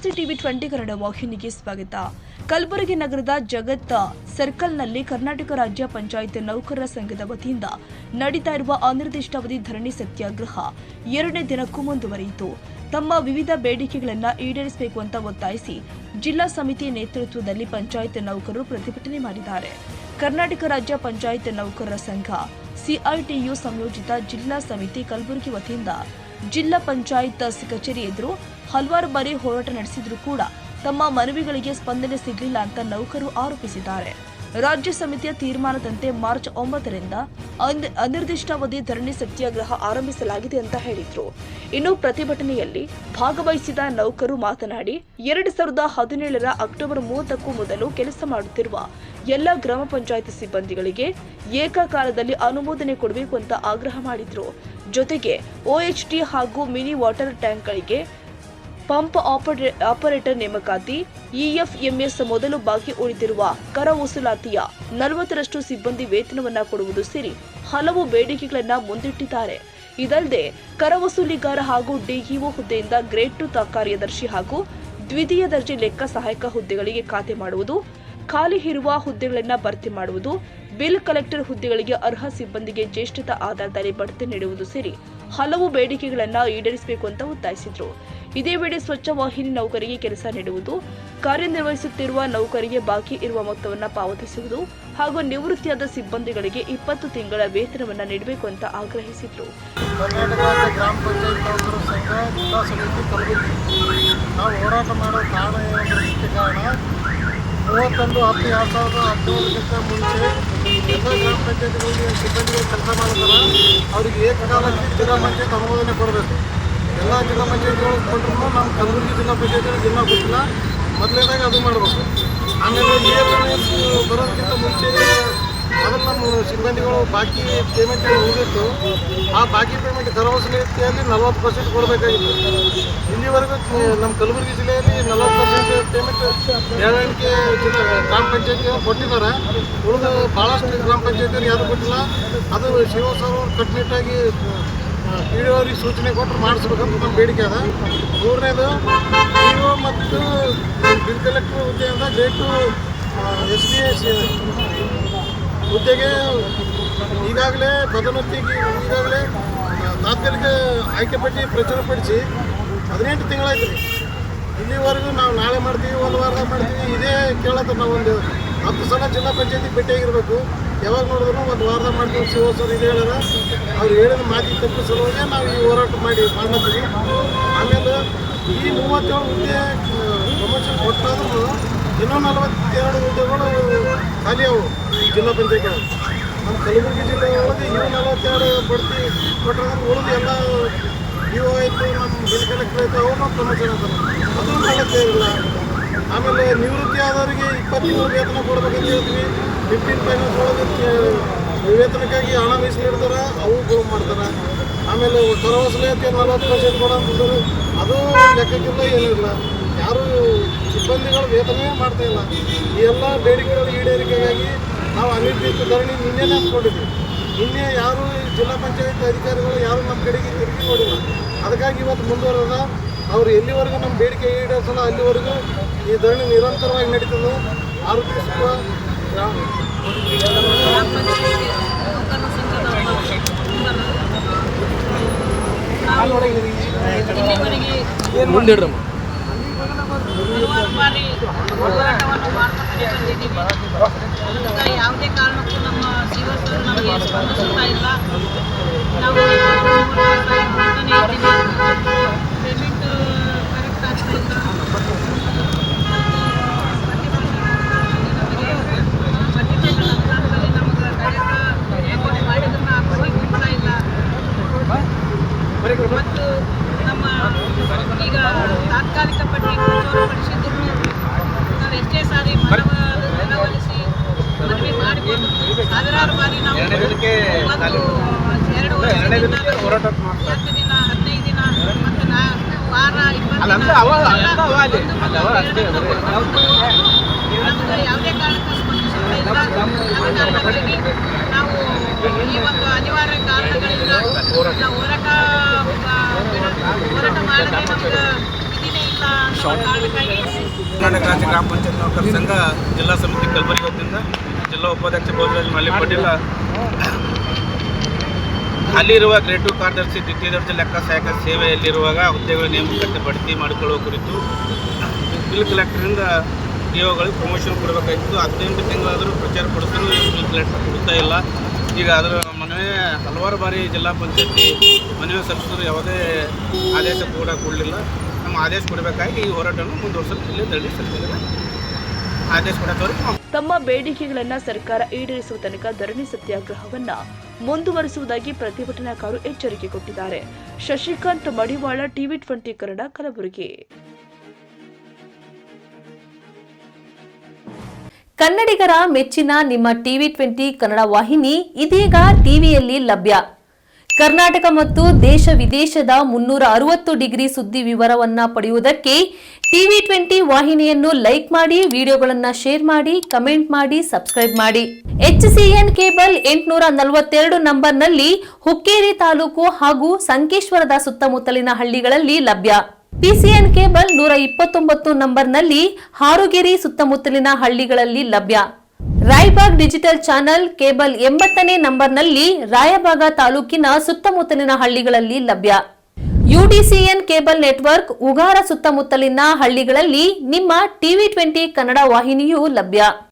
ನಮಸ್ತೆ ಟಿವಿ 20 ಕನ್ನಡ ವಾಹಿನಿಗೆ ಸ್ವಾಗತ. ಕಲಬುರಗಿ ನಗರದ ಜಗತ್ ಸರ್ಕಲ್ನಲ್ಲಿ ಕರ್ನಾಟಕ ರಾಜ್ಯ ಪಂಚಾಯತ್ ನೌಕರರ ಸಂಘದ ವತಿಯಿಂದ ನಡೀತಾ ಇರುವ ಅನಿರ್ದಿಷ್ಟಾವಧಿ ಧರಣಿ ಸತ್ಯಾಗ್ರಹ 2ನೇ ದಿನಕ್ಕೂ ಮುಂದುವರಿಯಿತು. ತಮ್ಮ ವಿವಿಧ ಬೇಡಿಕೆಗಳನ್ನು ಈಡೇರಿಸಬೇಕು ಅಂತ ಒತ್ತಾಯಿಸಿ ಜಿಲ್ಲಾ ಸಮಿತಿ ನೇತೃತ್ವದಲ್ಲಿ ಪಂಚಾಯತ್ ನೌಕರರು ಪ್ರತಿಭಟನೆ ಮಾಡಿದ್ದಾರೆ. ಕರ್ನಾಟಕ ರಾಜ್ಯ ಪಂಚಾಯತ್ ನೌಕರರ ಸಂಘ ಸಿಐಟಿಯು ಸಂಯೋಜಿತ ಜಿಲ್ಲಾ ಸಮಿತಿ ಕಲಬುರಗಿ ವತಿಯಿಂದ ಜಿಲ್ಲಾ ಪಂಚಾಯತ್ ಕಚೇರಿ ಎದುರು ಹಲವಾರು ಬಾರಿ ಹೋರಾಟ ನಡೆಸಿದ್ರೂ ಕೂಡ ತಮ್ಮ ಮನವಿಗಳಿಗೆ ಸ್ಪಂದನೆ ಸಿಗಲಿಲ್ಲ ಅಂತ ನೌಕರರು ಆರೋಪಿಸಿದ್ದಾರೆ. ರಾಜ್ಯ ಸಮಿತಿಯ ತೀರ್ಮಾನದಂತೆ ಮಾರ್ಚ್ 9ರಿಂದ ಅನಿರ್ದಿಷ್ಟಾವಧಿ ಧರಣಿ ಸತ್ಯಾಗ್ರಹ ಆರಂಭಿಸಲಾಗಿದೆ ಅಂತ ಹೇಳಿದ್ರು. ಇನ್ನು ಪ್ರತಿಭಟನೆಯಲ್ಲಿ ಭಾಗವಹಿಸಿದ ನೌಕರರು ಮಾತನಾಡಿ 2017ರ ಅಕ್ಟೋಬರ್ 30ಕ್ಕೂ ಮೊದಲು ಕೆಲಸ ಮಾಡುತ್ತಿರುವ ಎಲ್ಲ ಗ್ರಾಮ ಪಂಚಾಯತ್ ಸಿಬ್ಬಂದಿಗಳಿಗೆ ಏಕಕಾಲದಲ್ಲಿ ಅನುಮೋದನೆ ಕೊಡಬೇಕು ಅಂತ ಆಗ್ರಹ ಮಾಡಿದ್ರು. ಜೊತೆಗೆ OHT ಹಾಗೂ ಮಿನಿ ವಾಟರ್ ಟ್ಯಾಂಕ್ಗಳಿಗೆ ಪಂಪ್ ಆಪರೇಟರ್ ನೇಮಕಾತಿ, EFMS ಮೊದಲು ಬಾಕಿ ಉಳಿದಿರುವ ಕರ ವಸೂಲಾತಿಯ 40ರಷ್ಟು ಸಿಬ್ಬಂದಿ ವೇತನವನ್ನ ಕೊಡುವುದು ಸೇರಿ ಹಲವು ಬೇಡಿಕೆಗಳನ್ನ ಮುಂದಿಟ್ಟಿದ್ದಾರೆ. ಇದಲ್ಲದೆ ಕರ ವಸೂಲಿಗಾರ ಹಾಗೂ DEO ಹುದ್ದೆಯಿಂದ ಗ್ರೇಡ್ 2 ಕಾರ್ಯದರ್ಶಿ ಹಾಗೂ ದ್ವಿತೀಯ ದರ್ಜೆ ಲೆಕ್ಕ ಸಹಾಯಕ ಹುದ್ದೆಗಳಿಗೆ ಖಾತೆ ಮಾಡುವುದು, ಖಾಲಿ ಇರುವ ಹುದ್ದೆಗಳನ್ನು ಭರ್ತಿ ಮಾಡುವುದು, ಬಿಲ್ ಕಲೆಕ್ಟರ್ ಹುದ್ದೆಗಳಿಗೆ ಅರ್ಹ ಸಿಬ್ಬಂದಿಗೆ ಜ್ಯೇಷ್ಠತಾ ಆಧಾರದಲ್ಲಿ ಬಡ್ತಿ ನೀಡುವುದು ಸೇರಿ ಹಲವು ಬೇಡಿಕೆಗಳನ್ನು ಈಡೇರಿಸಬೇಕು ಅಂತ ಒತ್ತಾಯಿಸಿದರು. ಇದೇ ವೇಳೆ ಸ್ವಚ್ಛ ವಾಹಿನಿ ನೌಕರಿಗೆ ಕೆಲಸ ನೀಡುವುದು, ಕಾರ್ಯನಿರ್ವಹಿಸುತ್ತಿರುವ ನೌಕರಿಗೆ ಬಾಕಿ ಇರುವ ಮೊತ್ತವನ್ನು ಪಾವತಿಸುವುದು ಹಾಗೂ ನಿವೃತ್ತಿಯಾದ ಸಿಬ್ಬಂದಿಗಳಿಗೆ 20 ತಿಂಗಳ ವೇತನವನ್ನು ನೀಡಬೇಕು ಅಂತ ಆಗ್ರಹಿಸಿದರು. ಕರ್ನಾಟಕ ಗ್ರಾಮ ಪಂಚಾಯತ್ ನೌಕರರ ಸಂಘ ಜಿಲ್ಲಾ ಸಮಿತಿ ಕಲಬುರಗಿ ನಾವು ಹೋರಾಟ ಮಾಡೋ ಕಾರಣ ಏನಂದ್ರೆ ಮುಖ್ಯ ಕಾರಣ 31/10/2017ಗಿಂತ ಮುಂಚೆ ಎಲ್ಲ ಗ್ರಾಮ ಪಂಚಾಯತ್ಗಳಿಗೆ ಸಿಬ್ಬಂದಿಗೆ ಕೆಲಸ ಮಾಡ್ತಾರೆ. ಅವರಿಗೆ ಏಕಕಾಲಕ್ಕೆ ಜಿಲ್ಲಾ ಪಂಚಾಯತ್ ಅನುಮೋದನೆ ಕೊಡಬೇಕು. ಎಲ್ಲ ಜಿಲ್ಲಾ ಪಂಚಾಯತ್ಗಳು ಕೊಟ್ಟರು ನಮ್ಮ ಕಲಬುರಗಿ ಜಿಲ್ಲಾ ಪಂಚಾಯತ್ ಜಿಲ್ಲಾ ಗೊತ್ತಿಲ್ಲ, ಮೊದಲನೇದಾಗಿ ಅದು ಮಾಡಬೇಕು. ಆಮೇಲೆ EFMS ಬರೋದಕ್ಕಿಂತ ಮುಂಚೆ ಮೊದಲು ನಮ್ಮ ಸಿಬ್ಬಂದಿಗಳು ಬಾಕಿ ಪೇಮೆಂಟ್ ಉಳಿದಿತ್ತು. ಆ ಬಾಕಿ ಪೇಮೆಂಟ್ ಕರ ವಸೂಲಿಯಲ್ಲಿ 40% ಕೊಡಬೇಕಾಗಿತ್ತು. ಇಲ್ಲಿವರೆಗೂ ನಮ್ಮ ಕಲಬುರಗಿ ಜಿಲ್ಲೆಯಲ್ಲಿ 40% ಪೇಮೆಂಟ್ ಬೆಳವಣಿಗೆ ಜಿಲ್ಲಾ ಗ್ರಾಮ ಪಂಚಾಯತಿಯವರು ಕೊಟ್ಟಿದ್ದಾರೆ. ಉಳಿದು ಭಾಳಷ್ಟು ಗ್ರಾಮ ಪಂಚಾಯತಿಯವರು ಯಾರು ಕೊಟ್ಟಿಲ್ಲ. ಅದು ಶಿವಸರ್ ಕಟ್ಟುನಿಟ್ಟಾಗಿ PDOರಿಗೆ ಸೂಚನೆ ಕೊಟ್ಟರು ಮಾಡಿಸ್ಬೇಕಂತ ನಮ್ಮ ಬೇಡಿಕೆ ಅದ. ಮೂರನೇದು PDO ಮತ್ತು ಬಿಲ್ ಕಲೆಕ್ಟರ್ ಹುದ್ದೆಯಿಂದ ಗ್ರೇಡ್ 2 SDS ಹುದ್ದೆಗೆ ಈಗಾಗಲೇ ಪದೋನ್ನತಿಗೆ ಈಗಾಗಲೇ ತಾತ್ಕಾಲಿಕ ಆಯ್ಕೆ ಪಟ್ಟಿ ಪ್ರಚುರಪಡಿಸಿ 18 ತಿಂಗಳಾಯ್ತು ರೀ. ಇಲ್ಲಿವರೆಗೂ ನಾವು ನಾಳೆ ಮಾಡ್ತೀವಿ, ಒಂದು ವಾರದಾಗ ಮಾಡ್ತೀವಿ, ಇದೇ ಕೇಳತ್ತೆ. ನಾವು ಒಂದು 10 ಸಲ ಜಿಲ್ಲಾ ಪಂಚಾಯತಿಗೆ ಭೇಟಿಯಾಗಿರಬೇಕು. ಯಾವಾಗ ನೋಡಿದ್ರು ಒಂದು ವಾರದಾಗ ಮಾಡ್ತೀವಿ. ಶಿವಸರ್ ಇದು ಹೇಳ್ಯಾರ, ಅವ್ರು ಹೇಳಿದ ಮಾತಿಗೆ ತಪ್ಪು ಸಲುವಾಗಿ ನಾವು ಈ ಹೋರಾಟ ಮಾಡ್ಲತ್ತೀವಿ. ಆಮೇಲೆ ಈ 37 ಹುದ್ದೆ ಪ್ರಮೋಷನ್ ಕೊಟ್ಟಾದ್ರೂ ಇನ್ನೂ 42 ಹುದ್ದೆಗಳು ಖಾಲಿ ಅವು ಜಿಲ್ಲಾ ಪಂಚಾಯತ್ಗಳು. ನಮ್ಮ ಕಲಬುರಗಿ ಜಿಲ್ಲೆ ಒಳಗೆ ಇವು 42 ಬಡ್ತಿ ಕೊಟ್ಟರೆ ಉಳಿದು ಎಲ್ಲ DO ಆಯಿತು, ನಮ್ಮ ಬಿಲ್ ಕಲೆಕ್ಟರ್ ಆಯಿತು, ಅವ್ರನ್ನ ಪ್ರಮೋಷನ್ ಅಂತಾರೆ. ಅದೂ ಮಾಡಕ್ಕೆ ಇಲ್ಲ. ಆಮೇಲೆ ನಿವೃತ್ತಿ ಆದವರಿಗೆ 20 ತಿಂಗಳು ವೇತನ ಕೊಡ್ಬೇಕಂತ ಹೇಳ್ತೀವಿ. 15 ಫೈನಾನ್ಸ್ ಒಳಗೆ ವೇತನಕ್ಕಾಗಿ ಹಣ ಮೀಸಲಿಡ್ತಾರೆ, ಅವು ಮಾಡ್ತಾರೆ. ಆಮೇಲೆ ಕರ ವಸೂಲಾತಿ 40% ಕೊಡೋಂತಿದ್ದಾರೆ, ಅದು ಲೆಕ್ಕಕ್ಕಿಲ್ಲ, ಏನಿಲ್ಲ. ಯಾರು ಸಿಬ್ಬಂದಿಗಳು ವೇತನವೇ ಮಾಡ್ತಾ ಇಲ್ಲ. ಈ ಎಲ್ಲ ಬೇಡಿಕೆಗಳ ಈಡೇರಿಕೆಗಾಗಿ ನಾವು ಅನಿರ್ದಿಷ್ಟ ಧರಣಿ ನಿನ್ನೆನೇ ಹಾಕ್ಕೊಂಡಿದ್ವಿ. ನಿನ್ನೆ ಯಾರು ಜಿಲ್ಲಾ ಪಂಚಾಯತ್ ಅಧಿಕಾರಿಗಳು ಯಾರು ನಮ್ಮ ಕಡೆಗೆ ತಿರುಗಿ ನೋಡಿಲ್ಲ. ಅದಕ್ಕಾಗಿ ಇವತ್ತು ಮುಂದುವರೆದ ಅವರು ಎಲ್ಲಿವರೆಗೂ ನಮ್ಮ ಬೇಡಿಕೆ ಈಡೇರಿಸಲ್ಲ ಅಲ್ಲಿವರೆಗೂ ಈ ಧರಣಿ ನಿರಂತರವಾಗಿ ನಡೀತದೆ. ಆರೋಗ್ಯ ಸುಖ ಯಾವುದೇ ಕಾರಣಕ್ಕೂ ನಮ್ಮ ಶಿವಸರು ನಮಗೆ ಸ್ಪಂದಿಸುತ್ತಾ ಇಲ್ಲ. ನಾವು ಪೇಮೆಂಟ್ ಕರೆಕ್ಟ್ ಆಗ್ತಾ ಇಲ್ಲ. ಮತ್ತು ನಮ್ಮ ಈಗ ತಾತ್ಕಾಲಿಕ ಪಟ್ಟಿ ಪ್ರಚುರಪಡಿಸಿದ್ರು ನಾವು ಎಷ್ಟೇ ಸಾರಿ ಮನವೊಲಿಸಿ ಮನವಿ ಮಾಡಿಕೊಂಡು ಸಾವಿರಾರು ಬಾರಿ ನಾವು 2 ವರ್ಷದಿಂದ 10 ದಿನ 15 ದಿನ ಮತ್ತು ವಾರ 20 ದಿನ ಯಾವುದೇ ಕಾರಣಕ್ಕೂ ಸ್ಪಂದಿಸುತ್ತಾ ಇಲ್ಲ. ಆದ ಕಾರಣಗಳಿಗೆ ನಾವು ಈ ಒಂದು ಅನಿವಾರ್ಯ ಕಾರಣಗಳಿಂದ ಹೋರಾಟ ಮಾಡದೆ ನಮ್ಗೆ ವಿಧಿನೇ ಇಲ್ಲ. ಇಲ್ಲ ಅನ್ನೋ ಕಾರಣಕ್ಕಾಗಿ ಕರ್ನಾಟಕ ರಾಜ್ಯ ಗ್ರಾಮ ಪಂಚಾಯತ್ ನೌಕರರ ಸಂಘ ಜಿಲ್ಲಾ ಸಮಿತಿ ಕಲಬುರಗಿ ವತಿಯಿಂದ ಜಿಲ್ಲಾ ಉಪಾಧ್ಯಕ್ಷ ಬೋಜರಾಜ್ ಮಾಲಿ ಪಾಟೀಲ್ ಅಲ್ಲಿರುವ ಗ್ರೇಡ್ 2 ಕಾರ್ಯದರ್ಶಿ ದ್ವಿತೀಯ ದರ್ಜೆ ಲೆಕ್ಕ ಸಹಾಯಕ ಸೇವೆಯಲ್ಲಿರುವಾಗ ಹುದ್ದೆಗಳ ನೇಮಕಾತಿ ಬಡ್ತಿ ಮಾಡಿಕೊಳ್ಳುವ ಕುರಿತು ಬಿಲ್ ಕಲೆಕ್ಟರಿಂದ ಡಿಒಗಳಿಗೆ ಪ್ರಮೋಷನ್ ಕೊಡಬೇಕಾಗಿತ್ತು. 18 ತಿಂಗಳಾದರೂ ಪ್ರಚಾರ ಪಡಿಸಲು ಬಿಲ್ ಕಲೆಕ್ಟರ್ ಕೊಡ್ತಾ ಇಲ್ಲ. ಈಗ ಅದರ ಮನವಿ ಹಲವಾರು ಬಾರಿ ಜಿಲ್ಲಾ ಪಂಚಾಯತಿ ಮನವಿ ಸಲ್ಲಿಸಿದ್ರು ಯಾವುದೇ ಆದೇಶ ಕೂಡ ಕೊಡಲಿಲ್ಲ. ನಮ್ಮ ಆದೇಶ ಕೊಡಬೇಕಾಗಿ ಈ ಹೋರಾಟವನ್ನು ಮುಂದುವರಿಸಲು ಜಿಲ್ಲೆ ಧರಣಿ ಸಲ್ಲಿಸಿದರೆ ಆದೇಶ ಕೊಡೋದವರೆಗೆ ತಮ್ಮ ಬೇಡಿಕೆಗಳನ್ನು ಸರ್ಕಾರ ಈಡೇರಿಸುವ ತನಕ ಧರಣಿ ಸತ್ಯಾಗ್ರಹವನ್ನ ಮುಂದುವರಿಸುವುದಾಗಿ ಪ್ರತಿಭಟನಾಕಾರರು ಎಚ್ಚರಿಕೆ ಕೊಟ್ಟಿದ್ದಾರೆ. ಶಶಿಕಾಂತ್ ಮಡಿವಾಳ, TV20 ಕನ್ನಡ, ಕಲಬುರಗಿ. ಕನ್ನಡಿಗರ ಮೆಚ್ಚಿನ ನಿಮ್ಮ TV20 ಕನ್ನಡ ವಾಹಿನಿ ಇದೀಗ ಟಿವಿಯಲ್ಲಿ ಲಭ್ಯ. ಕರ್ನಾಟಕ ಮತ್ತು ದೇಶ ವಿದೇಶದ 360 ಡಿಗ್ರಿ ಸುದ್ದಿ ವಿವರವನ್ನ ಪಡೆಯುವುದಕ್ಕೆ TV20 ವಾಹಿನಿಯನ್ನು ಲೈಕ್ ಮಾಡಿ, ವಿಡಿಯೋಗಳನ್ನು ಶೇರ್ ಮಾಡಿ, ಕಮೆಂಟ್ ಮಾಡಿ, ಸಬ್ಸ್ಕ್ರೈಬ್ ಮಾಡಿ. HCN ಕೇಬಲ್ 842 ನಂಬರ್ನಲ್ಲಿ ಹುಕ್ಕೇರಿ ತಾಲೂಕು ಹಾಗೂ ಸಂಕೇಶ್ವರದ ಸುತ್ತಮುತ್ತಲಿನ ಹಳ್ಳಿಗಳಲ್ಲಿ ಲಭ್ಯ. PCN ಕೇಬಲ್ 129 ನಂಬರ್ನಲ್ಲಿ ಹಾರುಗೆರೆ ಸುತ್ತಮುತ್ತಲಿನ ಹಳ್ಳಿಗಳಲ್ಲಿ ಲಭ್ಯ. ರಾಯಬಾಗ್ ಡಿಜಿಟಲ್ ಚಾನೆಲ್ ಕೇಬಲ್ 80ನೇ ನಂಬರ್ನಲ್ಲಿ ರಾಯಬಾಗ ತಾಲೂಕಿನ ಸುತ್ತಮುತ್ತಲಿನ ಹಳ್ಳಿಗಳಲ್ಲಿ ಲಭ್ಯ. UDCN ಕೇಬಲ್ ನೆಟ್ವರ್ಕ್ ಉಗಾರ ಸುತ್ತಮುತ್ತಲಿನ ಹಳ್ಳಿಗಳಲ್ಲಿ ನಿಮ್ಮ TV20 ಕನ್ನಡ ವಾಹಿನಿಯೂ ಲಭ್ಯ.